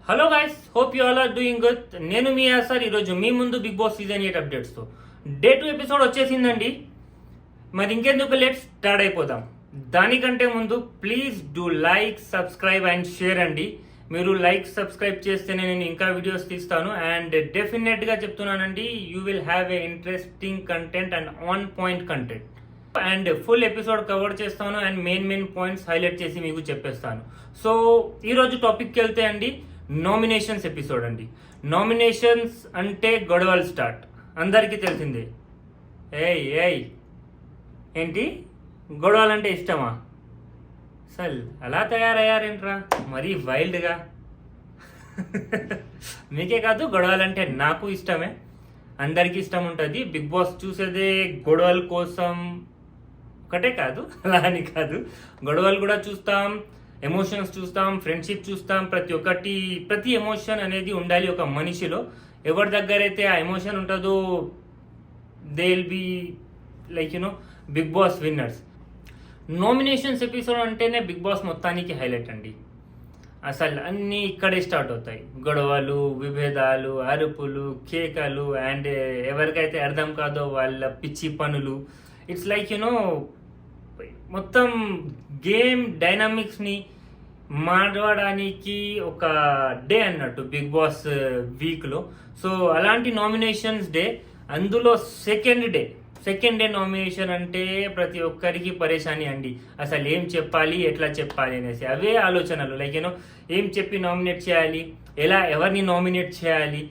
Hello guys, hope you all are doing good. నేను మీ sir ఈరోజు మీ ముందు బిగ్ బాస్ సీజన్ 8 అప్డేట్స్తో డే 2 ఎపిసోడ్ వచ్చేసిందండి. మరి ఇంకెందుకు లేట్ స్టార్ట్ అయిపోదాం. దానికంటే ముందు please do like, subscribe and share అండి. మీరు లైక్, సబ్స్క్రైబ్ చేస్తేనే నేను ఇంకా వీడియోస్ తీస్తాను. అండ్ డెఫినెట్గా చెప్తున్నానండి, you will have a interesting content and on point content. And full episode cover చేస్తాను అండ్ మెయిన్ పాయింట్స్ హైలైట్ చేసి మీకు చెప్పేస్తాను. సో ఈరోజు టాపిక్కి వెళ్తే అండి, నామినేషన్స్ ఎపిసోడ్ అండి. నామినేషన్స్ అంటే గొడవలు స్టార్ట్, అందరికీ తెలిసిందే. ఏయ్ ఏయ్ ఏంటి గొడవలు అంటే ఇష్టమా? అసలు అలా తయారయ్యారేంట్రా మరీ వైల్డ్గా. మీకే కాదు, గొడవలంటే నాకు ఇష్టమే, అందరికీ ఇష్టం ఉంటుంది. బిగ్ బాస్ చూసేదే గొడవల కోసం ఒకటే కాదు, అలా అని కాదు, గొడవలు కూడా చూస్తాం, ఎమోషన్స్ చూస్తాం, ఫ్రెండ్షిప్ చూస్తాం. ప్రతి ఎమోషన్ అనేది ఉండాలి ఒక మనిషిలో. ఎవరి దగ్గర అయితే ఆ ఎమోషన్ ఉంటుందో they will be like Bigg Boss winners. Nominations episode అంటేనే బిగ్ బాస్ మొత్తానికి హైలైట్ అండి. అసలు అన్నీ ఇక్కడే స్టార్ట్ అవుతాయి. గొడవలు, విభేదాలు, అరుపులు, కేకలు అండ్ ఎవరికైతే అర్థం కాదో వాళ్ళ పిచ్చి పనులు. ఇట్స్ లైక్ మొత్తం గేమ్ డైనామిక్స్ని మాట్లాడడానికి ఒక డే అన్నట్టు బిగ్ బాస్ వీక్లో. సో అలాంటి నామినేషన్స్ డే, అందులో సెకండ్ డే నామినేషన్ అంటే ప్రతి ఒక్కరికి పరేషాని అండి. అసలు ఏం చెప్పాలి, ఎట్లా చెప్పాలి అనేసి అవే ఆలోచనలు. లైక్ ఏం చెప్పి నామినేట్ చేయాలి, ఎవరిని నామినేట్ చేయాలి,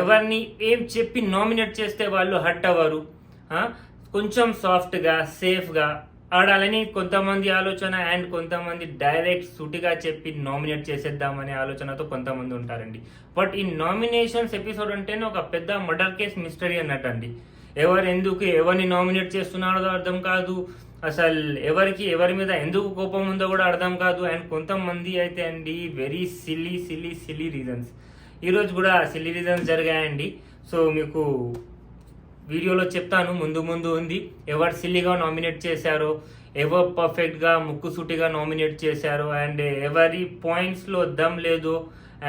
ఎవరిని ఏం చెప్పి నామినేట్ చేస్తే వాళ్ళు హట్ అవ్వరు, కొంచెం సాఫ్ట్గా సేఫ్గా ఆడాలని కొంతమంది ఆలోచన. అండ్ కొంతమంది డైరెక్ట్ సూటిగా చెప్పి నామినేట్ చేసేద్దామనే ఆలోచనతో కొంతమంది ఉంటారండి. బట్ ఈ నామినేషన్స్ ఎపిసోడ్ అంటేనే ఒక పెద్ద మర్డర్ కేస్ మిస్టరీ అన్నట్టు అండి. ఎవరిని నామినేట్ చేస్తున్నారో అర్థం కాదు, అసలు ఎవరి మీద ఎందుకు కోపం ఉందో కూడా అర్థం కాదు. అండ్ కొంతమంది అయితే అండి వెరీ సిల్లీ రీజన్స్. ఈరోజు కూడా సిల్లీ రీజన్స్ జరిగాయండి. సో మీకు వీడియోలో చెప్తాను, ముందు ఉంది. ఎవరు సిల్లీగా నామినేట్ చేశారో, ఎవరు పర్ఫెక్ట్గా ముక్కుసూటిగా నామినేట్ చేశారో, అండ్ ఎవరి పాయింట్స్లో దమ్ లేదో,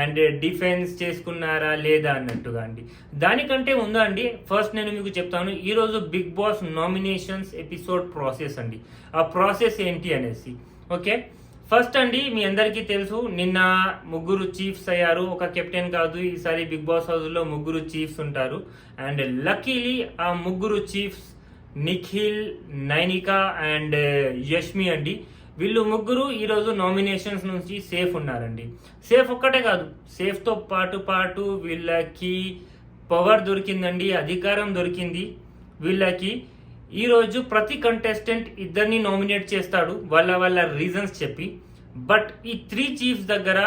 అండ్ డిఫెన్స్ చేసుకున్నారా లేదా అన్నట్టుగా అండి. దానికంటే ముందు అండి, ఫస్ట్ నేను మీకు చెప్తాను ఈరోజు Bigg Boss nominations episode process అండి. ఆ ప్రాసెస్ ఏంటి అనేసి. ఓకే, ఫస్ట్ అండి, మీ అందరికీ తెలుసు నిన్న 3 చీఫ్స్ అయ్యారు. ఒక కెప్టెన్ కాదు, ఈసారి బిగ్ బాస్ హౌస్లో 3 చీఫ్స్ ఉంటారు. అండ్ లక్కీలీ ఆ 3 చీఫ్స్ నిఖిల్, నైనికా అండ్ యష్మి అండి. వీళ్ళు 3 ఈరోజు నామినేషన్స్ నుంచి సేఫ్ ఉన్నారండి. సేఫ్ ఒక్కటే కాదు, సేఫ్తో పాటు వీళ్ళకి పవర్ దొరికిందండి, అధికారం దొరికింది వీళ్ళకి. ఈరోజు ప్రతి కంటెస్టెంట్ ఇద్దరిని నామినేట్ చేస్తాడు వాళ్ళ రీజన్స్ చెప్పి. బట్ ఈ 3 చీఫ్స్ దగ్గర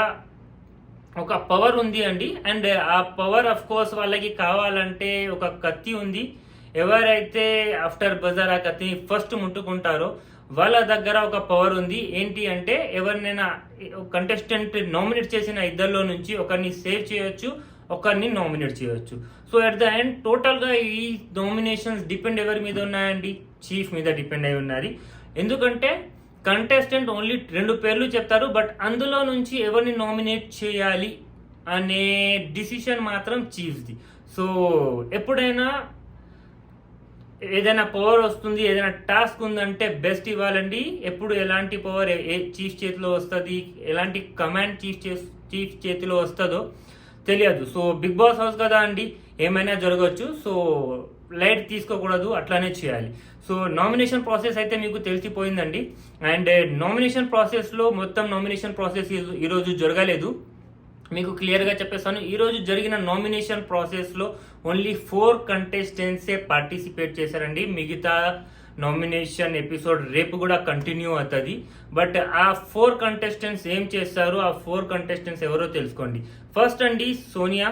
ఒక పవర్ ఉంది అండి. అండ్ ఆ పవర్ అఫ్ కోర్స్ వాళ్ళకి కావాలంటే ఒక కత్తి ఉంది. ఎవరైతే ఆఫ్టర్ బజార్ ఆ కత్తిని ఫస్ట్ ముట్టుకుంటారో వాళ్ళ దగ్గర ఒక పవర్ ఉంది. ఏంటి అంటే ఎవరినైనా కంటెస్టెంట్ నామినేట్ చేసిన ఇద్దరిలో నుంచి ఒకరిని సేవ్ చేయొచ్చు, ఒకరిని నామినేట్ చేయొచ్చు. సో అట్ ద ఎండ్ టోటల్గా ఈ నామినేషన్స్ డిపెండ్ ఎవరి మీద ఉన్నాయండి, చీఫ్ మీద డిపెండ్ అయి ఉన్నది. ఎందుకంటే కంటెస్టెంట్ ఓన్లీ 2 పేర్లు చెప్తారు, బట్ అందులో నుంచి ఎవరిని నామినేట్ చేయాలి అనే డిసిషన్ మాత్రం చీఫ్ది. సో ఎప్పుడైనా ఏదైనా పవర్ వస్తుంది, ఏదైనా టాస్క్ ఉందంటే బెస్ట్ ఇవ్వాలండి. ఎప్పుడు ఎలాంటి పవర్ చీఫ్ చేతిలో వస్తుంది, ఎలాంటి కమాండ్ చీఫ్ చేతిలో వస్తుందో తెలియదు. సో బిగ్ బాస్ హౌస్ కదా అండి, ఏమైనా జరగవచ్చు. సో లైట్ తీసుకోకూడదు, అట్లానే చేయాలి. సో నామినేషన్ ప్రాసెస్ అయితే మీకు తెలిసిపోయిందండి. అండ్ నామినేషన్ ప్రాసెస్ ఈరోజు జరగలేదు. మీకు క్లియర్గా చెప్పేస్తాను, ఈరోజు జరిగిన నామినేషన్ ప్రాసెస్లో ఓన్లీ 4 కంటెస్టెంట్సే పార్టిసిపేట్ చేశారండి. మిగతా నామినేషన్ ఎపిసోడ్ రేపు కూడా కంటిన్యూ అవుతుంది. బట్ ఆ 4 కంటెస్టెంట్స్ ఏం చేస్తారు, ఆ 4 కంటెస్టెంట్స్ ఎవరో తెలుసుకోండి. ఫస్ట్ అండి సోనియా,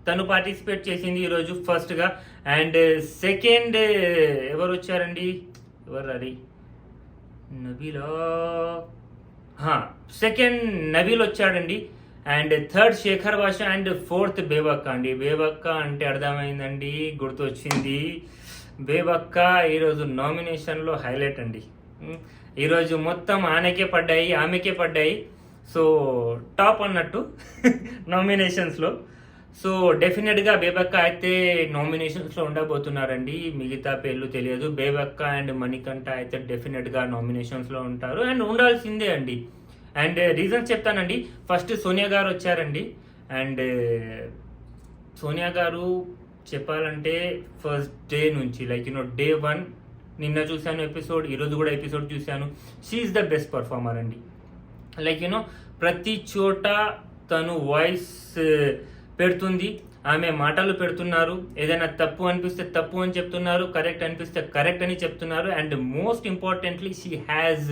తను పార్టిసిపేట్ చేసింది ఈరోజు ఫస్ట్గా. అండ్ సెకండ్ ఎవరు వచ్చారండి, సెకండ్ నబీల్ వచ్చాడండి. అండ్ థర్డ్ శేఖర్ భాష అండ్ ఫోర్త్ బేబక్క అండి. బేబక్క అంటే అర్థమైందండి, గుర్తొచ్చింది. బేబక్క ఈరోజు నామినేషన్లో హైలైట్ అండి. ఈరోజు మొత్తం ఆమెకే పడ్డాయి. సో టాప్ అన్నట్టు నామినేషన్స్లో. సో డెఫినెట్గా బేబక్క అయితే నామినేషన్స్లో ఉండబోతున్నారండి. మిగతా పేర్లు తెలియదు. బేబక్క అండ్ మణికంఠ అయితే డెఫినెట్గా నామినేషన్స్లో ఉంటారు అండ్ ఉండాల్సిందే అండి. అండ్ రీజన్స్ చెప్తానండి. ఫస్ట్ సోనియా గారు వచ్చారండి. అండ్ సోనియా గారు చెప్పాలంటే ఫస్ట్ డే నుంచి లైక్ డే 1 నిన్న చూశాను ఎపిసోడ్, ఈరోజు కూడా ఎపిసోడ్ చూశాను. షీఈస్ ద బెస్ట్ పర్ఫార్మర్ అండి. లైక్ ప్రతి చోట తను వాయిస్ పెడుతుంది, ఆమె మాటలు పెడుతున్నారు. ఏదైనా తప్పు అనిపిస్తే తప్పు అని చెప్తున్నారు, కరెక్ట్ అనిపిస్తే కరెక్ట్ అని చెప్తున్నారు. And most importantly she has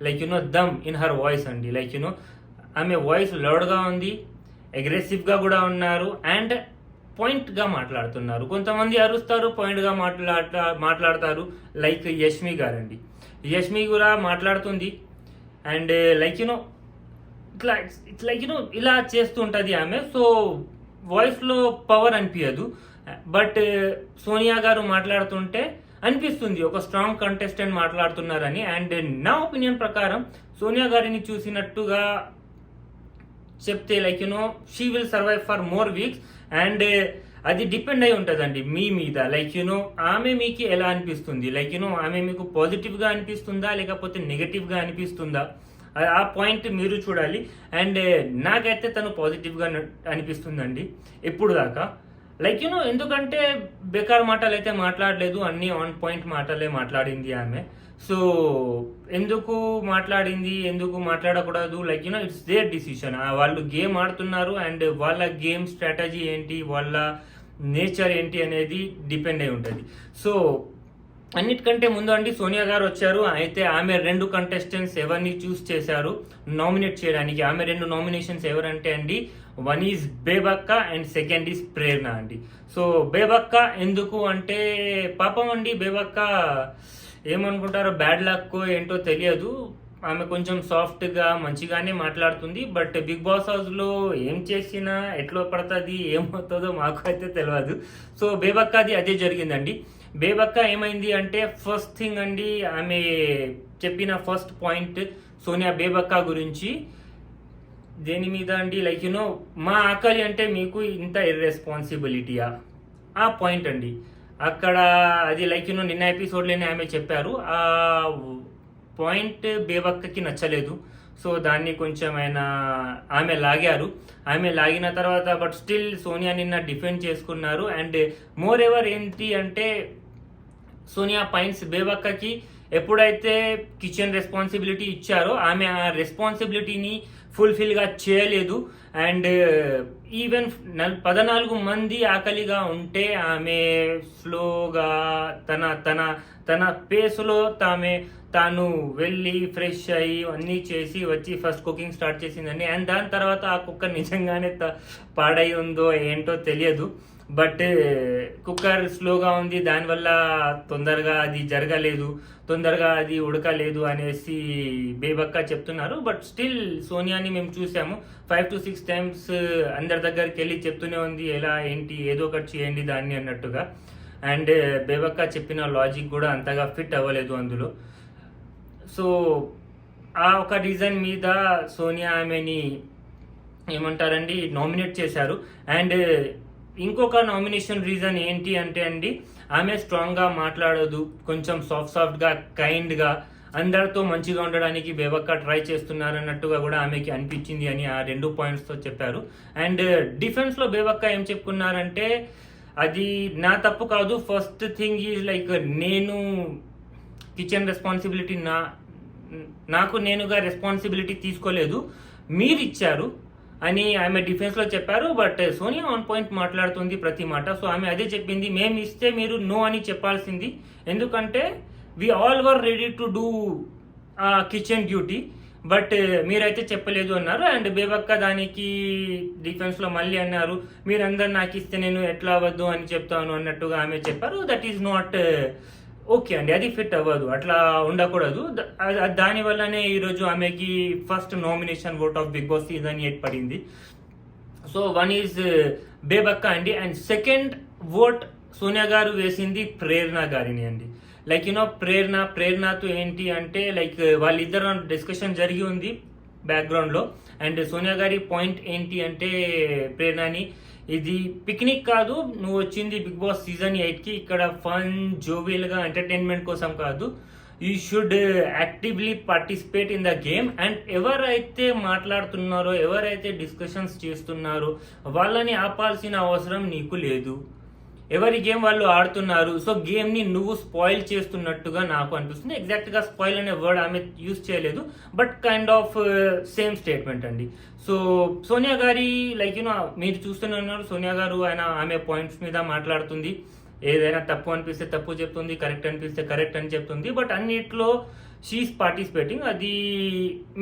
like them in her voice అండి. లైక్ ఆమె వాయిస్ లౌడ్గా ఉంది, అగ్రెసివ్గా కూడా ఉన్నారు అండ్ పాయింట్గా మాట్లాడుతున్నారు. కొంతమంది అరుస్తారు, పాయింట్గా మాట్లాడతారు. లైక్ యష్మి గారండి. యష్మి కూడా మాట్లాడుతుంది అండ్ లైక్ ఇట్స్ లైక్ ఇలా చేస్తుంటుంది ఆమె. సో వాయిస్లో పవర్ అనిపించదు. బట్ సోనియా గారు మాట్లాడుతుంటే అనిపిస్తుంది ఒక స్ట్రాంగ్ కంటెస్టెంట్ మాట్లాడుతున్నారని. అండ్ నా ఒపీనియన్ ప్రకారం సోనియా గారిని చూసినట్టుగా చెప్తే like she will survive for more weeks. And అది డిపెండ్ అయి ఉంటుందండి మీ మీద. లైక్ ఆమె మీకు ఎలా అనిపిస్తుంది, లైక్ ఆమె మీకు పాజిటివ్గా అనిపిస్తుందా లేకపోతే నెగటివ్గా అనిపిస్తుందా, ఆ పాయింట్ మీరు చూడాలి. అండ్ నాకైతే తను పాజిటివ్గా అనిపిస్తుందండి ఇప్పుడు దాకా. లైక్ ఎందుకంటే బేకార్ మాటలు అయితే మాట్లాడలేదు, అన్ని ఆన్ పాయింట్ మాటలే మాట్లాడింది ఆమె. సో ఎందుకు మాట్లాడింది, ఎందుకు మాట్లాడకూడదు, లైక్ ఇట్స్ దేర్ డిసిషన్. వాళ్ళు గేమ్ ఆడుతున్నారు అండ్ వాళ్ళ గేమ్ స్ట్రాటజీ ఏంటి, వాళ్ళ నేచర్ ఏంటి అనేది డిపెండ్ అయి ఉంటుంది. సో అన్నిటికంటే ముందు అండి సోనియా గారు వచ్చారు. అయితే ఆమె 2 కంటెస్టెంట్స్ ఎవరిని చూస్ చేశారు నామినేట్ చేయడానికి. ఆమె 2 నామినేషన్స్ ఎవరంటే అండి, 1 ఈజ్ బేబక్క అండ్ 2nd ఈజ్ ప్రేరణ అండి. సో బేబక్క ఎందుకు అంటే పాపం అండి, బేబక్క ఏమనుకుంటారో బ్యాడ్ లక్ ఏంటో తెలియదు. ఆమె కొంచెం సాఫ్ట్గా మంచిగానే మాట్లాడుతుంది. బట్ బిగ్ బాస్ హౌస్లో ఏం చేసినా ఎట్లా పడుతుంది ఏమవుతుందో మాకు అయితే తెలియదు. సో బేబక్కది అదే జరిగిందండి. బేబక్క ఏమైంది అంటే ఫస్ట్ థింగ్ అండి, ఆమె చెప్పిన ఫస్ట్ పాయింట్ సోనియా బేబక్క గురించి దేని మీద అండి, లైక్ మా ఆకలి అంటే మీకు ఇంత ఇర్రెస్పాన్సిబిలిటీయా, ఆ పాయింట్ అండి అక్కడ. అది లైక్ నిన్న ఎపిసోడ్లోనే ఆమె చెప్పారు. ఆ పాయింట్ బేబక్కకి నచ్చలేదు. సో దాన్ని కొంచెం ఆమె లాగారు. ఆమె లాగిన తర్వాత బట్ స్టిల్ సోనియా నిన్న డిఫెండ్ చేసుకున్నారు. అండ్ మోర్ ఎవర్ ఏంటి అంటే సోనియా పాయింట్స్ బేబక్కకి ఎప్పుడైతే కిచెన్ రెస్పాన్సిబిలిటీ ఇచ్చారో ఆమె ఆ రెస్పాన్సిబిలిటీని ఫుల్ఫిల్గా చేయలేదు. అండ్ ఈవెన్ 14 మంది ఆకలిగా ఉంటే ఆమె స్లోగా తన తన తన పేస్లో తాను వెళ్ళి ఫ్రెష్ అయ్యి అన్నీ చేసి వచ్చి ఫస్ట్ కుకింగ్ స్టార్ట్ చేసిందండి. అండ్ దాని తర్వాత ఆ కుక్కర్ నిజంగానే పాడై ఉందో ఏంటో తెలియదు. బట్ కుక్కర్ స్లోగా ఉంది, దానివల్ల తొందరగా అది జరగలేదు, తొందరగా అది ఉడకలేదు అనేసి బేబక్క చెప్తున్నారు. బట్ స్టిల్ సోనియాని మేము చూసాము 5 to 6 times అందరి దగ్గరికి వెళ్ళి చెప్తూనే ఉంది ఎలా ఏంటి ఏదో ఒకటి చేయండి దాన్ని అన్నట్టుగా. అండ్ బేబక్క చెప్పిన లాజిక్ కూడా అంతగా ఫిట్ అవ్వలేదు అందులో. సో ఆ ఒక రీజన్ మీద సోనియా ఆమెని ఏమంటారండి నామినేట్ చేశారు. అండ్ ఇంకొక నామినేషన్ రీజన్ ఏంటి అంటే అండి, ఆమె స్ట్రాంగ్గా మాట్లాడదు, కొంచెం సాఫ్ట్గా కైండ్గా అందరితో మంచిగా ఉండడానికి బేబక్క ట్రై చేస్తున్నారన్నట్టుగా కూడా ఆమెకి అనిపించింది అని ఆ 2 పాయింట్స్తో చెప్పారు. అండ్ డిఫెన్స్లో బేబక్క ఏం చెప్పుకున్నారంటే అది నా తప్పు కాదు, ఫస్ట్ థింగ్ ఈజ్ లైక్ నేను కిచెన్ రెస్పాన్సిబిలిటీ నాకు నేనుగా రెస్పాన్సిబిలిటీ తీసుకోలేదు, మీరు ఇచ్చారు అని ఆమె డిఫెన్స్లో చెప్పారు. బట్ సోనియా ఆన్ పాయింట్ మాట్లాడుతుంది ప్రతి మాట. సో ఆమె అదే చెప్పింది, మేము ఇస్తే మీరు నో అని చెప్పాల్సింది, ఎందుకంటే we all were ready to do kitchen duty, but మీరైతే చెప్పలేదు అన్నారు. అండ్ బేబక్క దానికి డిఫెన్స్లో మళ్ళీ అన్నారు, మీరందరు నాకు ఇస్తే నేను ఎట్లా అవ్వద్దు అని చెప్తాను అన్నట్టుగా ఆమె చెప్పారు. దట్ ఈస్ నాట్ ఓకే అండి, అది ఫిట్ అవ్వదు, అట్లా ఉండకూడదు. దానివల్లనే ఈరోజు ఆమెకి first nomination vote of Bigg boss season 8 పడింది. సో 1 ఈజ్ బేబక్క అండి. అండ్ సెకండ్ ఓట్ సోనియా గారు వేసింది ప్రేరణ గారిని అండి. లైక్ ప్రేరణతో ఏంటి అంటే లైక్ వాళ్ళిద్దరు డిస్కషన్ జరిగి ఉంది బ్యాక్గ్రౌండ్లో. అండ్ సోనియా గారి పాయింట్ ఏంటి అంటే ప్రేరణని, ఇది పిక్నిక్ కాదు, నువ్వు వచ్చింది బిగ్ బాస్ సీజన్ 8కి, ఇక్కడ ఫన్ జోవియల్గా ఎంటర్టైన్మెంట్ కోసం కాదు, you should actively participate in the game. And ఎవరైతే మాట్లాడుతున్నారో, ఎవరైతే డిస్కషన్స్ చేస్తున్నారో వాళ్ళని ఆపాల్సిన అవసరం నీకు లేదు. ఎవరి గేమ్ వాళ్ళు ఆడుతున్నారు. సో గేమ్ని నువ్వు స్పాయిల్ చేస్తున్నట్టుగా నాకు అనిపిస్తుంది. ఎగ్జాక్ట్గా స్పాయిల్ అనే వర్డ్ ఆమె యూజ్ చేయలేదు, but kind of same statement అండి. సో సోనియా గారి లైక్ యూనో మీరు చూస్తూనే ఉన్నారు, సోనియా గారు ఆమె పాయింట్స్ మీద మాట్లాడుతుంది. ఏదైనా తప్పు అనిపిస్తే తప్పు చెప్తుంది, కరెక్ట్ అనిపిస్తే కరెక్ట్ అని చెప్తుంది. బట్ అన్నిట్లో షీఈస్ పార్టిసిపేటింగ్. అది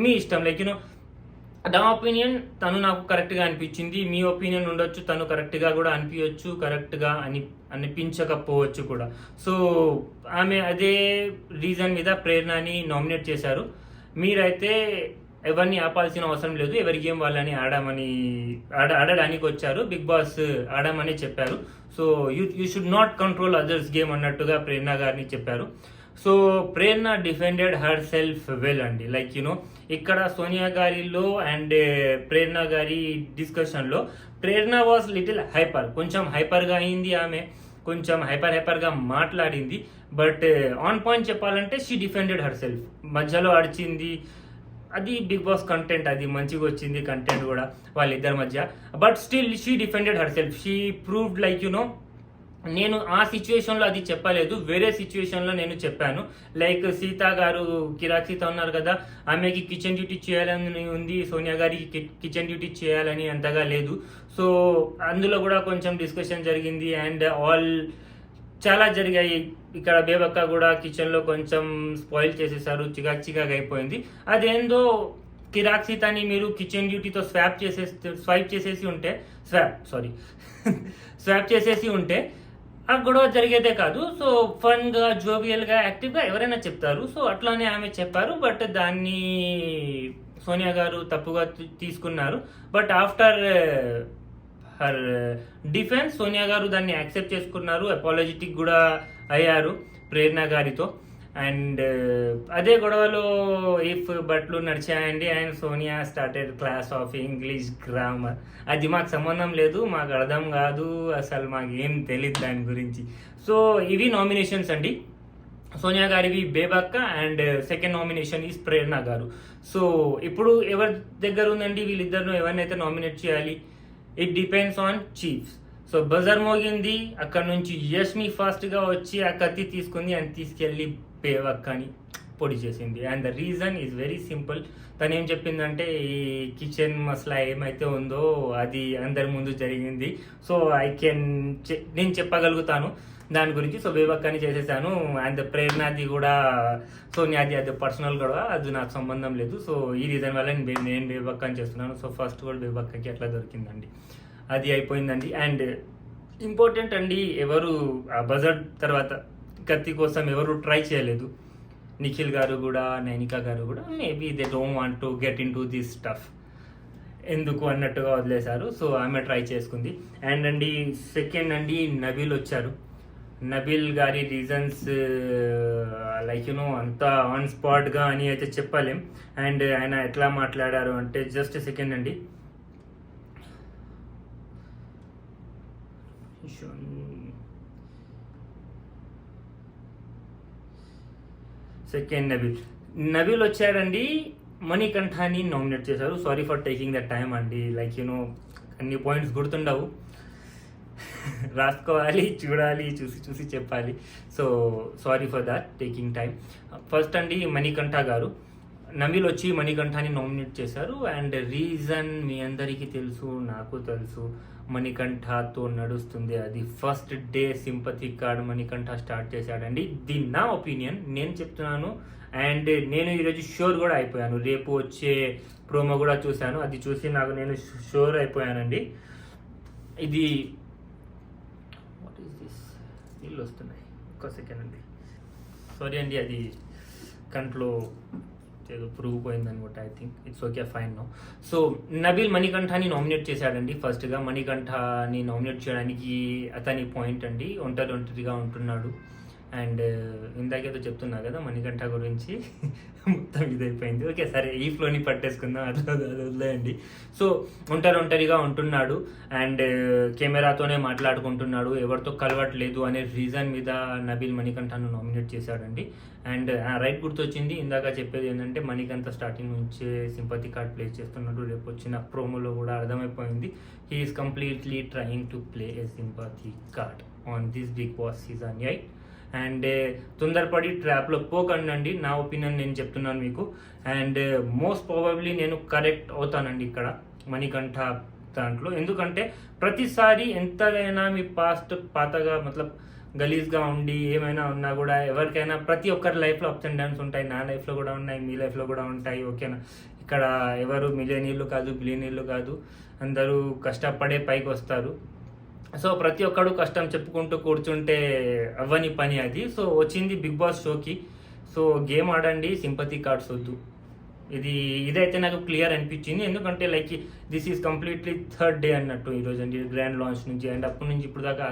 మీ ఇష్టం. లైక్ యూనో నా ఒపీనియన్ తను నాకు కరెక్ట్గా అనిపించింది, మీ ఒపీనియన్ ఉండొచ్చు, తను కరెక్ట్గా కూడా అనిపించవచ్చు, కరెక్ట్గా అనిపించకపోవచ్చు కూడా. సో ఆమె అదే రీజన్ మీద ప్రేరణని నామినేట్ చేశారు. మీరైతే ఎవరిని ఆపాల్సిన అవసరం లేదు, ఎవరి గేమ్ వాళ్ళని ఆడడానికి వచ్చారు, బిగ్ బాస్ ఆడమని చెప్పారు. So you should not control others game అన్నట్టుగా ప్రేరణ గారిని చెప్పారు. సో ప్రేరణ డిఫెండెడ్ హర్ సెల్ఫ్ వెల్ అండి. లైక్ యూనో ఇక్కడ సోనియా గారిలో అండ్ ప్రేరణ గారి డిస్కషన్లో ప్రేరణ వాజ్ లిటిల్ హైపర్, కొంచెం హైపర్గా అయింది, ఆమె కొంచెం హైపర్గా మాట్లాడింది. బట్ ఆన్ పాయింట్ చెప్పాలంటే షీ డిఫెండెడ్ హర్ సెల్ఫ్. మధ్యలో అడిచింది, అది బిగ్ బాస్ కంటెంట్, అది మంచిగా వచ్చింది కంటెంట్ కూడా వాళ్ళిద్దరి మధ్య. But still she defended her self. She proved like you know నేను ఆ సిచ్యువేషన్లో అది చెప్పలేదు, వేరే సిచ్యువేషన్లో నేను చెప్పాను. లైక్ సీత గారు, కిరాక్ సీత ఉన్నారు కదా, ఆమెకి కిచెన్ డ్యూటీ చేయాలని ఉంది, సోనియా గారికి కిచెన్ డ్యూటీ చేయాలని అంతగా లేదు. సో అందులో కూడా కొంచెం డిస్కషన్ జరిగింది అండ్ ఆల్ చాలా జరిగాయి. ఇక్కడ బేబక్క కూడా కిచెన్లో కొంచెం స్పాయిల్ చేసేసారు, చికాక్ అయిపోయింది. అదేందో కిరాక్ సీతని మీరు కిచెన్ డ్యూటీతో స్వైప్ చేసేసి ఉంటే ఆ గొడవ జరిగేదే కాదు. సో ఫన్గా, జోవియల్గా, యాక్టివ్గా ఎవరైనా చెప్తారు. సో అట్లానే ఆమె చెప్పారు. బట్ దాన్ని సోనియా గారు తప్పుగా తీసుకున్నారు. But after her defence Sonia గారు దాన్ని యాక్సెప్ట్ చేసుకున్నారు, అపాలజెటిక్ కూడా అయ్యారు ప్రేరణ గారితో. అండ్ అదే గొడవలో ఇఫ్ బట్లు నడిచాయండి and Sonia started class of English grammar. అది మాకు సంబంధం లేదు, మాకు అర్థం కాదు, అసలు మాకు ఏం తెలియదు దాని గురించి. సో ఇవి నామినేషన్స్ అండి. సోనియా గారివి Bebakka and second nomination is Prerana గారు. సో ఇప్పుడు ఎవరి దగ్గర ఉందండి వీళ్ళిద్దరు ఎవరినైతే నామినేట్ చేయాలి? It depends on chiefs. So buzzer మోగింది, అక్కడ నుంచి యష్మి ఫాస్ట్గా వచ్చి ఆ కత్తి తీసుకుంది అండ్ తీసుకెళ్ళి బేబక్కని పొడి చేసింది. And the reason is very simple. తను ఏం చెప్పిందంటే ఈ కిచెన్ మసలా ఏమైతే ఉందో అది అందరి ముందు జరిగింది. సో నేను చెప్పగలుగుతాను దాని గురించి. సో బేబక్కని చేసేసాను. అండ్ ప్రేరణది కూడా సోనియాది అది పర్సనల్ కూడా, అది నాకు సంబంధం లేదు. సో ఈ రీజన్ వల్ల నేను బేబక్కని చేస్తున్నాను. సో ఫస్ట్ కూడా బేబక్కకి ఎట్లా దొరికిందండి, అది అయిపోయిందండి. అండ్ ఇంపార్టెంట్ అండి, ఎవరు ఆ బజర్ తర్వాత కత్తి కోసం ఎవరు ట్రై చేయలేదు. నిఖిల్ గారు కూడా, నైనికా గారు కూడా maybe they don't want to get in to this stuff ఎందుకు అన్నట్టుగా వదిలేశారు. సో ఆమె ట్రై చేసుకుంది. అండ్ అండి సెకండ్ అండి నబీల్ వచ్చారు. నబీల్ గారి రీజన్స్ లైక్ యూనో అంత ఆన్ స్పాట్గా అని అయితే చెప్పలేం. అండ్ ఆయన ఎట్లా మాట్లాడారు అంటే, జస్ట్ సెకండ్ అండి, సెకండ్ నబీల్ వచ్చాడండి. మణికంఠాని నామినేట్ చేశారు. Sorry for taking the time అండి, లైక్ యూనో అన్ని పాయింట్స్ గుర్తుండవు, రాసుకోవాలి, చూడాలి, చూసి చెప్పాలి. So sorry for that taking time. First అండి మణికంఠ గారు, నబీల్ వచ్చి మణికంఠాని నామినేట్ చేశారు. అండ్ రీజన్ మీ అందరికీ తెలుసు, నాకు తెలుసు, మణికంఠతో నడుస్తుంది. అది first day sympathy card Manikanta start చేశాడండి. దీని నా ఒపీనియన్, నేను చెప్తున్నాను. అండ్ నేను ఈరోజు షూర్ కూడా అయిపోయాను, రేపు వచ్చే ప్రోమో కూడా చూశాను, అది చూసి నేను షూర్ అయిపోయానండి. ఇది వాట్ ఈస్ దిస్, నీళ్ళు వస్తున్నాయి, ఒక్క సెకండ్ అండి, సారీ అండి, అది కంట్లో ఏదో పురుగు పోయింది అనుకుంటా. I think it's okay, fine no. So Nabeel మణికంఠాని నామినేట్ చేశాడండి. ఫస్ట్గా మణికంఠని నామినేట్ చేయడానికి అతని పాయింట్ అండి, ఒంటరిగా ఉంటున్నాడు అండ్ ఇందాకేదో చెప్తున్నా కదా మణికంఠ గురించి మొత్తం ఇదైపోయింది. ఓకే సరే, ఈ ఫ్లోని పట్టేసుకుందాం, అది వదిలేయండి. సో ఒంటరిగా ఉంటున్నాడు అండ్ కెమెరాతోనే మాట్లాడుకుంటున్నాడు, ఎవరితో కలవట్లేదు అనే రీజన్ మీద నబీల్ మణికంఠను నామినేట్ చేశాడండి. అండ్ రైట్ గుర్తొచ్చింది, ఇందాక చెప్పేది ఏంటంటే మణికంఠ స్టార్టింగ్ నుంచే సింపతి కార్డ్ ప్లే చేస్తున్నాడు. రేపు వచ్చిన ప్రోమోలో కూడా అర్థమైపోయింది, he is completely trying to play a sympathy card on this Bigg boss season 8. And తొందరపడి ట్రాప్లో పోకండి, నా ఒపీనియన్ నేను చెప్తున్నాను మీకు. అండ్ మోస్ట్ ప్రాబబ్లీ నేను కరెక్ట్ అవుతానండి ఇక్కడ మణికంఠ దాంట్లో. ఎందుకంటే ప్రతిసారి ఎంతైనా మీ పాతగా మతలబ్ గలీజ్గా ఉండి ఏమైనా ఉన్నా కూడా ఎవరికైనా ప్రతి ఒక్కరి లైఫ్లో అప్స్ అండ్ డౌన్స్ ఉంటాయి. నా లైఫ్లో కూడా ఉన్నాయి, మీ లైఫ్లో కూడా ఉంటాయి. ఓకేనా, ఇక్కడ ఎవరు మిలియనీర్లు కాదు, బిలియనీర్లు కాదు, అందరూ కష్టపడే పైకి వస్తారు. సో ప్రతి ఒక్కడు కష్టం చెప్పుకుంటూ కూర్చుంటే అవ్వని పని అది. సో వచ్చింది బిగ్ బాస్ షోకి, సో గేమ్ ఆడండి, సింపతి కార్డ్స్ వద్దు. ఇదైతే నాకు క్లియర్ అనిపించింది. ఎందుకంటే like this is completely third day అన్నట్టు ఈరోజు అండి, గ్రాండ్ లాంచ్ నుంచి. అండ్ అప్పటి నుంచి ఇప్పుడు దాకా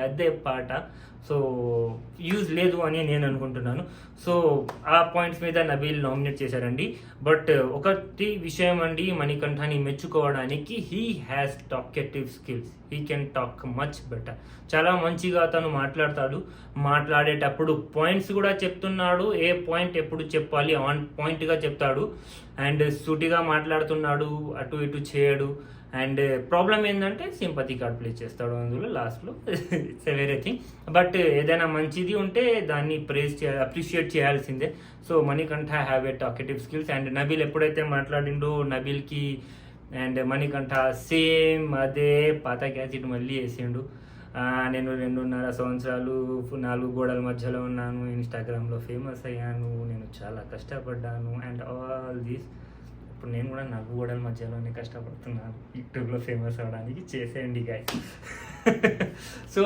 అదే పాట. సో యూజ్ లేదు అని నేను అనుకుంటున్నాను. సో ఆ పాయింట్స్ మీద నబీల్ నామినేట్ చేశారండి. బట్ ఒకటి విషయం అండి, మణికంఠని మెచ్చుకోవడానికి, he has talkative skills, he can talk much better. చాలా మంచిగా అతను మాట్లాడతాడు, మాట్లాడేటప్పుడు పాయింట్స్ కూడా చెప్తున్నాడు, ఏ పాయింట్ ఎప్పుడు చెప్పాలి ఆన్ పాయింట్గా చెప్తాడు. అండ్ సూటిగా మాట్లాడుతున్నాడు, అటు ఇటు చేయడు. అండ్ ప్రాబ్లం ఏంటంటే సింపతి కార్డ్ ప్లే చేస్తాడు అందులో లాస్ట్లో. ఇట్స్ ఎ వేరే థింగ్. బట్ ఏదైనా మంచిది ఉంటే దాన్ని అప్రిషియేట్ చేయాల్సిందే. So Manikanta have a talkative skills. And Nabeel ఎప్పుడైతే మాట్లాడిండో నబీల్కి అండ్ మణికంఠ సేమ్ అదే పాత క్యాసెట్ మళ్ళీ వేసిండు. నేను 2.5 సంవత్సరాలు 4 గోడల మధ్యలో ఉన్నాను, ఇన్స్టాగ్రామ్లో ఫేమస్ అయ్యాను, నేను చాలా కష్టపడ్డాను అండ్ ఆల్ దీస్. ఇప్పుడు నేను కూడా 4 గోడల మధ్యలోనే కష్టపడుతున్నాను యూట్యూబ్లో ఫేమస్ అవ్వడానికి. చేసేయండి గాయ్స్. సో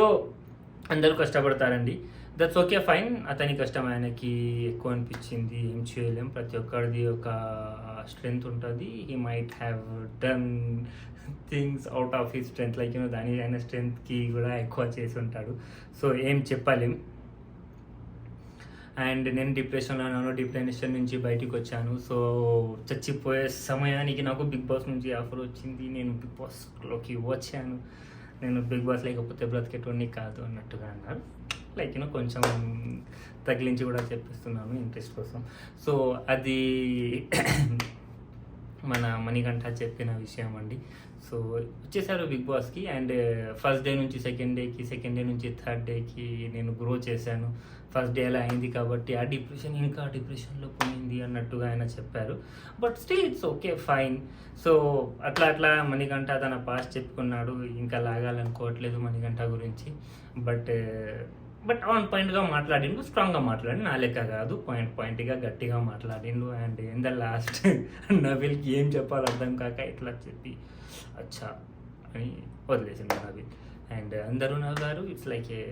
అందరూ కష్టపడతారండి, దట్స్ ఓకే ఫైన్. అతని కష్టం ఆయనకి ఎక్కువ అనిపించింది, ఏం చేయలేం. ప్రతి ఒక్కరిది ఒక స్ట్రెంగ్త్ ఉంటుంది. He might have done things out of his strength, like దాని ఆయన స్ట్రెంగ్త్కి కూడా ఎక్కువ చేసి ఉంటాడు. సో ఏం చెప్పలేం. అండ్ నేను డిప్రెషన్లో ఉన్నాను, డిప్రెషన్ నుంచి బయటికి వచ్చాను. సో చచ్చిపోయే సమయానికి నాకు బిగ్ బాస్ నుంచి ఆఫర్ వచ్చింది, నేను బిగ్ బాస్లోకి వచ్చాను. నేను బిగ్ బాస్ లేకపోతే బ్రతికేటోని కాదు అన్నట్టుగా అన్నారు. లైక్ కొంచెం తగిలించి కూడా చెప్పిస్తున్నాను ఇంట్రెస్ట్ కోసం. సో అది మన మణికంఠ చెప్పిన విషయం అండి. సో వచ్చేసారు బిగ్ బాస్కి. అండ్ ఫస్ట్ డే నుంచి సెకండ్ డేకి, సెకండ్ డే నుంచి థర్డ్ డేకి నేను గ్రో చేశాను. ఫస్ట్ డే అలా అయింది కాబట్టి ఆ డిప్రెషన్ ఇంకా డిప్రెషన్లో పోయింది అన్నట్టుగా ఆయన చెప్పారు. But still it's okay fine. So అట్లా మణికంఠ తన పాస్ట్ చెప్పుకున్నాడు, ఇంకా లాగాలనుకోవట్లేదు మణికంఠ గురించి. బట్ ఆన్ పాయింట్గా మాట్లాడిండు, స్ట్రాంగ్గా మాట్లాడి, నా లెక్క కాదు, పాయింట్గా గట్టిగా మాట్లాడిండు. అండ్ ఇన్ ద లాస్ట్ నబీల్కి ఏం చెప్పాలో అర్థం కాక ఇట్లా చెప్పి అచ్చా అని వదిలేసింది నబీల్. అండ్ అందరూ నవ్వారు. ఇట్స్ లైక్ ఏ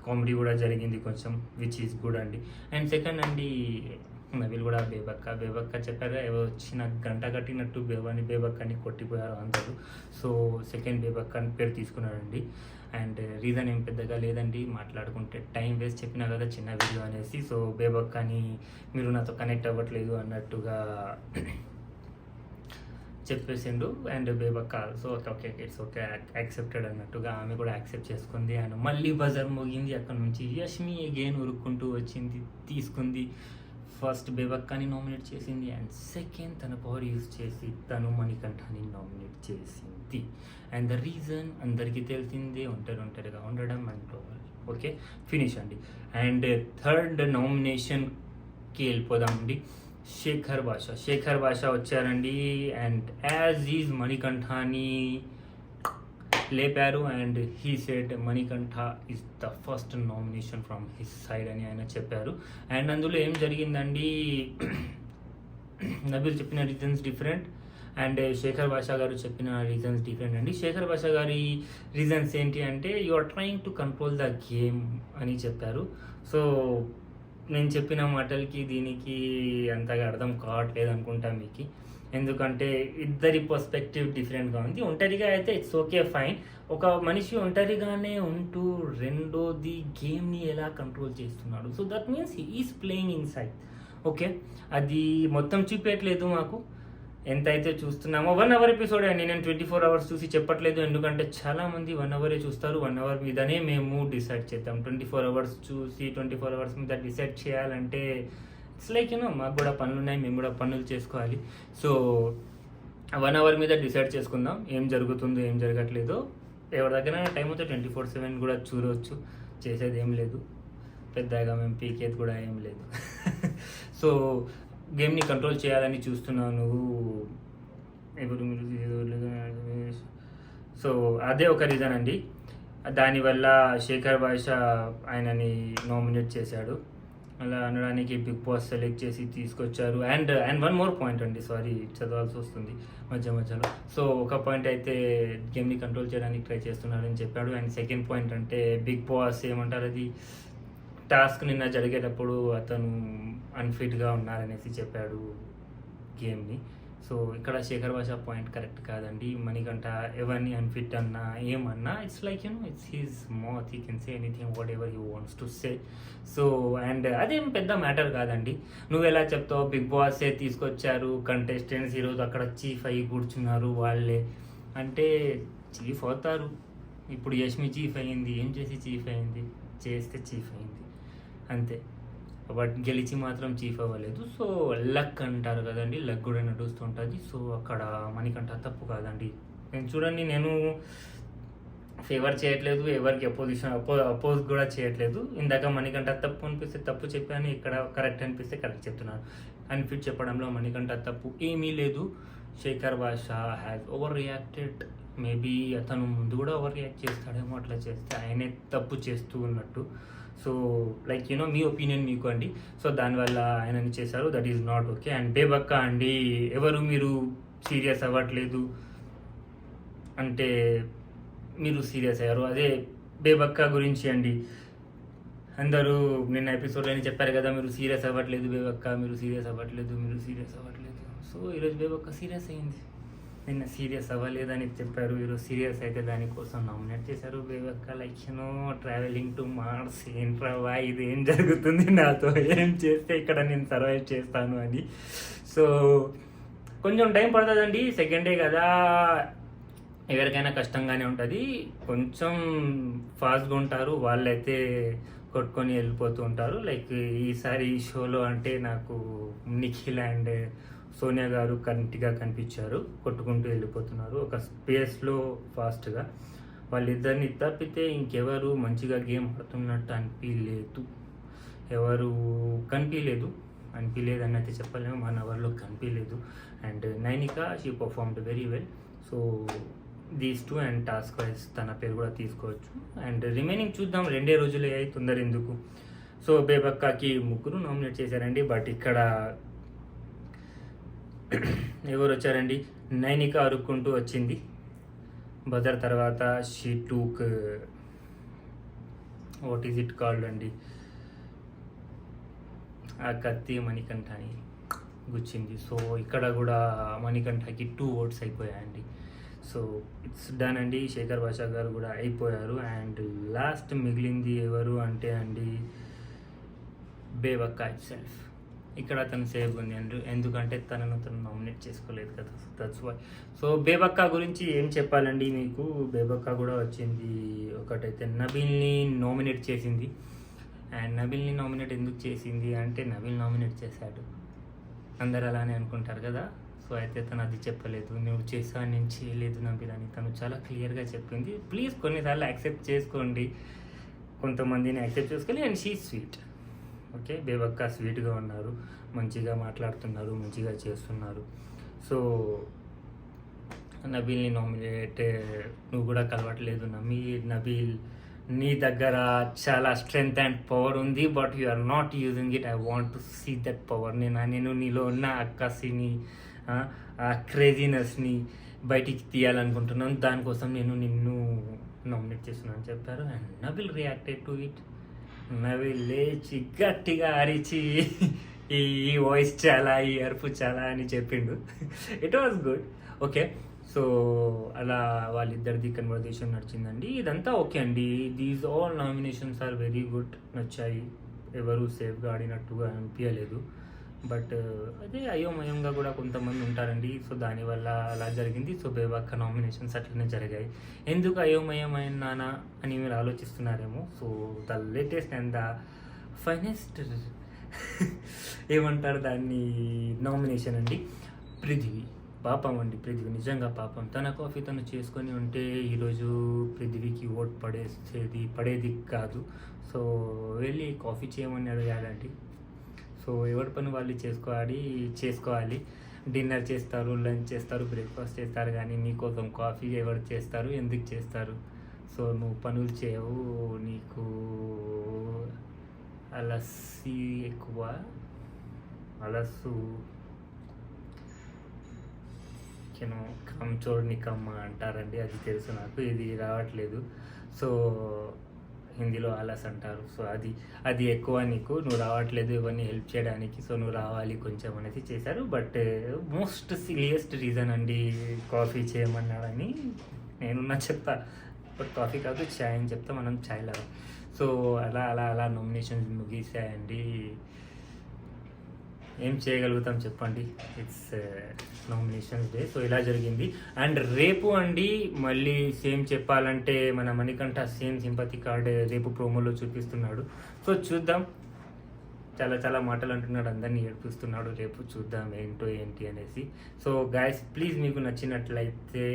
కామెడీ కూడా జరిగింది కొంచెం, విచ్ ఈజ్ గుడ్ అండి. అండ్ సెకండ్ అండి, నబీల్ కూడా బేబక్క చెప్పారు, వచ్చిన గంట కట్టినట్టు బేబక్కని కొట్టిపోయారు అందరూ. సో సెకండ్ బేబక్క అని పేరు తీసుకున్నారండి. అండ్ రీజన్ ఏం పెద్దగా లేదండి, మాట్లాడుకుంటే టైం వేస్ట్, చెప్పినా కదా చిన్న వీడియో అనేసి. సో బేబక్కని మీరు నాతో కనెక్ట్ అవ్వట్లేదు అన్నట్టుగా చెప్పేసిండు. And Bebakka so okay it's okay accepted అన్నట్టుగా ఆమె కూడా యాక్సెప్ట్ చేసుకుంది. అండ్ మళ్ళీ బజర్ మోగింది, అక్కడ నుంచి యష్మి అగైన్ ఉరుక్కుంటూ వచ్చింది, తీసుకుంది. ఫస్ట్ బేబక్కని నామినేట్ చేసింది అండ్ సెకండ్ తన పవర్ యూజ్ చేసి తను మణికంఠని నామినేట్ చేసింది. అండ్ ద రీజన్ అందరికీ తెలిసిందే, ఒంటరిగా ఉండడం అండ్ ఓకే ఫినిష్ అండి. అండ్ థర్డ్ నామినేషన్కి వెళ్ళిపోదామండి. శేఖర్ భాష వచ్చారండి. అండ్ యాజ్ ఈజ్ మణికంఠని లేపారు. And he said Manikantha is the first nomination from his side అని ఆయన చెప్పారు. అండ్ అందులో ఏం జరిగిందండి, నబీల్ చెప్పిన రీజన్స్ డిఫరెంట్ అండ్ శేఖర్ భాష గారు చెప్పిన రీజన్స్ డిఫరెంట్ అండి. శేఖర్ భాష గారి రీజన్స్ ఏంటి అంటే, you are trying to control the game అని చెప్పారు. సో నేను చెప్పిన మాటలకి దీనికి అంతగా అర్థం కావట్లేదు అనుకుంటా మీకు. ఎందుకంటే ఇద్దరి పర్స్పెక్టివ్ డిఫరెంట్గా ఉంది. ఒంటరిగా అయితే ఇట్స్ ఓకే ఫైన్. ఒక మనిషి ఒంటరిగానే ఉంటూ రెండోది గేమ్ని ఎలా కంట్రోల్ చేస్తున్నాడు. So that means he is playing in side. Okay, అది మొత్తం చూపించట్లేదు మాకు. ఎంతైతే చూస్తున్నామో 1 hour ఎపిసోడ్ అండి. నేను 24 hours చూసి చెప్పట్లేదు, ఎందుకంటే చాలామంది 1 hour చూస్తారు. 1 hour మీదనే మేము డిసైడ్ చేద్దాం. 24 hours చూసి 24 hours మీద డిసైడ్ చేయాలంటే ఇట్స్ లైక్ మాకు కూడా పనులు ఉన్నాయి, మేము కూడా పనులు చేసుకోవాలి. సో 1 hour మీద డిసైడ్ చేసుకుందాం ఏం జరుగుతుందో ఏం జరగట్లేదో. ఎవరి దగ్గర టైం అయితే 24/7 కూడా చూడవచ్చు, చేసేది ఏం లేదు, పెద్దగా మేము పీకేది కూడా ఏం లేదు. సో గేమ్ని కంట్రోల్ చేయాలని చూస్తున్నావు నువ్వు, ఎవరు మీరు. సో అదే ఒక రీజన్ అండి. దానివల్ల శేఖర్ భాష ఆయనని నామినేట్ చేశాడు. అలా అనడానికి బిగ్ బాస్ సెలెక్ట్ చేసి తీసుకొచ్చారు. అండ్ 1 more పాయింట్ అండి, సారీ చదవాల్సి వస్తుంది మధ్యలో. సో ఒక పాయింట్ అయితే గేమ్ని కంట్రోల్ చేయడానికి ట్రై చేస్తున్నాడని చెప్పాడు. అండ్ సెకండ్ పాయింట్ అంటే బిగ్ బాస్ ఏమంటారు, అది టాస్క్ నిన్న జరిగేటప్పుడు అతను అన్ఫిట్గా ఉన్నారనేసి చెప్పాడు గేమ్ని. సో ఇక్కడ శేఖర్ భాష పాయింట్ కరెక్ట్ కాదండి. మణికంఠ ఎవరిని అన్ఫిట్ అన్నా ఏమన్నా it's like it's he's mouth, he can say anything what ever he wants to say. So and అదేం పెద్ద మ్యాటర్ కాదండి. నువ్వు ఎలా చెప్తావు, బిగ్ బాసే తీసుకొచ్చారు, కంటెస్టెంట్స్ ఈరోజు అక్కడ చీఫ్ అయ్యి కూర్చున్నారు వాళ్ళే అంటే చీఫ్ అవుతారు. ఇప్పుడు యష్మి చీఫ్ అయ్యింది, ఏం చేసి చీఫ్ అయింది, చేస్తే చీఫ్ అయింది అంతే. బట్ గెలిచి మాత్రం చీఫ్ అవ్వలేదు. సో లక్ అంటారు కదండి, లక్ కూడా నడుస్తుంటుంది. సో అక్కడ మణికంఠ తప్పు కాదండి. నేను చూడండి, నేను ఫేవర్ చేయట్లేదు, ఎవరికి అపోజ్ కూడా చేయట్లేదు. ఇందాక మణికంఠ తప్పు అనిపిస్తే తప్పు చెప్పాను, ఇక్కడ కరెక్ట్ అనిపిస్తే కరెక్ట్ చెప్తున్నాను. అన్ఫిట్ చెప్పడంలో మణికంఠ తప్పు ఏమీ లేదు. శేఖర్ భాష హ్యాస్ ఓవర్ రియాక్టెడ్. మేబీ అతను ముందు కూడా ఓవర్ రియాక్ట్ చేస్తాడేమో, అట్లా చేస్తే ఆయనే తప్పు చేస్తూ ఉన్నట్టు. సో లైక్ మీ ఒపీనియన్ మీకు అండి. సో దానివల్ల ఆయనని చేశారు, that is not okay. And Bebakka అండి, ఎవరు మీరు సీరియస్ అవ్వట్లేదు అంటే మీరు సీరియస్ అయ్యారు. అదే బేబక్క గురించి అండి, అందరూ నిన్న ఎపిసోడ్లో చెప్పారు కదా, మీరు సీరియస్ అవ్వట్లేదు బేబక్క, మీరు సీరియస్ అవ్వట్లేదు. సో ఈరోజు బేబక్క సీరియస్ అయింది. నిన్న సీరియస్ అవ్వలేదని చెప్పారు, ఈరోజు సీరియస్ అయితే దానికోసం నామినేట్ చేశారు బేబక్క. లైక్ ట్రావెలింగ్ టు మార్స్, ఏంట్రావా ఇది, ఏం జరుగుతుంది నాతో, ఏం చేస్తే ఇక్కడ నేను సర్వైవ్ చేస్తాను అని. సో కొంచెం టైం పడుతుందండి, సెకండ్ డే కదా, ఎవరికైనా కష్టంగానే ఉంటుంది. కొంచెం ఫాస్ట్గా ఉంటారు వాళ్ళైతే, కొట్టుకొని వెళ్ళిపోతూ ఉంటారు. లైక్ ఈసారి ఈ షోలో అంటే నాకు నిఖిల్ అండ్ సోనియా గారు కంటిగా కనిపించారు, కొట్టుకుంటూ వెళ్ళిపోతున్నారు ఒక స్పేస్లో ఫాస్ట్గా. వాళ్ళిద్దరిని తప్పితే ఇంకెవరు మంచిగా గేమ్ ఆడుతున్నట్టు ఎవరు కనిపించలేదు అని అయితే చెప్పలేము, 1 hourలో కనిపించలేదు. And Nainika she performed very well. So these 2 and task wise తన పేరు కూడా తీసుకోవచ్చు. అండ్ రిమైనింగ్ చూద్దాం, 2 రోజులే అయ్యి తొందర ఎందుకు. సో బేబక్కకి 3 నామినేట్ చేశారండి. బట్ ఇక్కడ ఎవరు వచ్చారండి, నైనిక అరుక్కుంటూ వచ్చింది. బదర్ తర్వాత she టూక్ what is it called అండి, ఆ కత్తి మణికంఠని గుచ్చింది. సో ఇక్కడ కూడా మణికంఠకి 2 votes అయిపోయాయండి. సో ఇట్స్ డన్ అండి, శేఖర్ భాష గారు కూడా అయిపోయారు. అండ్ లాస్ట్ మిగిలింది ఎవరు అంటే అండి బేబక్క ఇట్ సెల్ఫ్. ఇక్కడ తను సేఫ్ ఉంది అండి, ఎందుకంటే తను నామినేట్ చేసుకోలేదు కదా, దట్స్ వై. సో బేబక్క గురించి ఏం చెప్పాలండి మీకు, బేబక్క కూడా వచ్చింది. ఒకటైతే నబీల్ని నామినేట్ చేసింది. అండ్ నబీల్ని నామినేట్ ఎందుకు చేసింది అంటే, నబీల్ నామినేట్ చేశాడు, అందరు అలానే అనుకుంటారు కదా. సో అయితే తను అది చెప్పలేదు, నువ్వు చేసావు నేను చేయలేదు నబీల్ అని తను చాలా క్లియర్గా చెప్పింది. ప్లీజ్ కొన్నిసార్లు యాక్సెప్ట్ చేసుకోండి, కొంతమందిని యాక్సెప్ట్ చేసుకోవాలి. అండ్ షీ స్వీట్, ఓకే, బేబక్క స్వీట్గా ఉన్నారు, మంచిగా మాట్లాడుతున్నారు, మంచిగా చేస్తున్నారు. సో నబీల్ని నామినేట్ నువ్వు కూడా కలవట్లేదు నబీల్, నీ దగ్గర చాలా స్ట్రెంగ్త్ అండ్ పవర్ ఉంది, but you are not using it. I want to see that power. నేను నీలో ఉన్న అక్కసిని, ఆ క్రేజీనెస్ని బయటికి తీయాలనుకుంటున్నాను, దానికోసం నేను నిన్ను నామినేట్ చేస్తున్నాను అని చెప్పారు. And Nabeel reacted to it. Nabeel లేచి గట్టిగా అరిచి ఈ ఈ వాయిస్ చాలా, ఈ అరుపు చాలా అని చెప్పిండు. It was good. Okay, so అలా వాళ్ళిద్దరిది కన్వర్జేషన్ నడిచిందండి. ఇదంతా ఓకే అండి. These all nominations are very good, నచ్చాయి. ఎవరు సేఫ్గా ఆడినట్టుగా అనిపించలేదు. బట్ అదే అయోమయంగా కూడా కొంతమంది ఉంటారండి. సో దానివల్ల అలా జరిగింది. సో బేబాక్క నామినేషన్స్ అట్లనే జరిగాయి. ఎందుకు అయోమయమైనానా అని మీరు ఆలోచిస్తున్నారేమో. So the latest and the finest ఏమంటారు దాన్ని, నామినేషన్ అండి, పృథ్వీ. పాపం అండి పృథ్వీ, నిజంగా పాపం. తన కాఫీ తను చేసుకొని ఉంటే ఈరోజు పృథ్వీకి ఓట్ పడేది కాదు. సో వెళ్ళి కాఫీ చేయమని అడగాలండి. సో ఎవరి పని వాళ్ళు చేసుకోవాలి. డిన్నర్ చేస్తారు, లంచ్ చేస్తారు, బ్రేక్ఫాస్ట్ చేస్తారు, కానీ మీకోసం కాఫీ ఎవరు చేస్తారు, ఎందుకు చేస్తారు? సో నువ్వు పనులు చేయవు, నీకు అలసి ఎక్కువ, అలసు కమ్చోడ్ని కమ్మ అంటారండి, అది తెలుసు నాకు, ఇది రావట్లేదు. సో హిందీలో ఆలస్ అంటారు. సో అది ఎక్కువ, నువ్వు రావట్లేదు ఇవన్నీ హెల్ప్ చేయడానికి, సో నువ్వు రావాలి కొంచెం అనేది చేశారు. బట్ మోస్ట్ సిలియస్ట్ రీజన్ అండి కాఫీ చేయమన్నాడని నేనున్నా చెప్తా. బట్ కాఫీ కాదు, చాయ్ అని చెప్తా, మనం చాయ్ లాగా. సో అలా నామినేషన్స్ ముగిసాయండి. ఏం చేయగలుగుతాం చెప్పండి, ఇట్స్ నామినేషన్స్ డే. సో ఇలా జరిగింది. అండ్ రేపు అండి మళ్ళీ సేమ్ చెప్పాలంటే మన మణికంఠ సేమ్ సింపతి కార్డ్ రేపు ప్రోమోలో చూపిస్తున్నాడు. సో చూద్దాం, చాలా మాటలు అంటున్నాడు, అందరినీ ఏడిపిస్తున్నాడు. రేపు చూద్దాం ఏంటి అనేసి. సో గైస్ ప్లీజ్, మీకు నచ్చినట్లయితే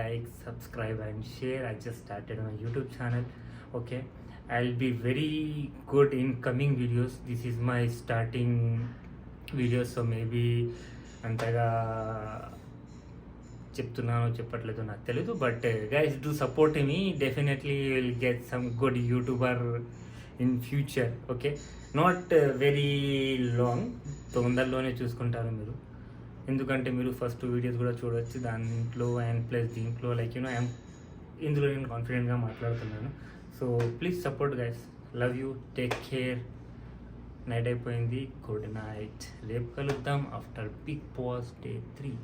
like, subscribe and share. I just started my YouTube channel. Okay, I'll be very good in coming videos. This is my starting videos, so maybe అంతగా చెప్తున్నానో చెప్పట్లేదో నాకు తెలీదు. But guys do support me, definitely will get some good YouTuber in future. Okay, not very long, తొందరలోనే చూసుకుంటారు మీరు. ఎందుకంటే మీరు first videos కూడా చూడవచ్చు దాంట్లో, అండ్ ప్లస్ దీంట్లో లైక్ ఇందులో నేను కాన్ఫిడెంట్గా మాట్లాడుతున్నాను. So please support guys, love you, take care. Night అయిపోయింది, గుడ్ నైట్. రేపు కలుద్దాం ఆఫ్టర్ బిగ్ బాస్ డే 3.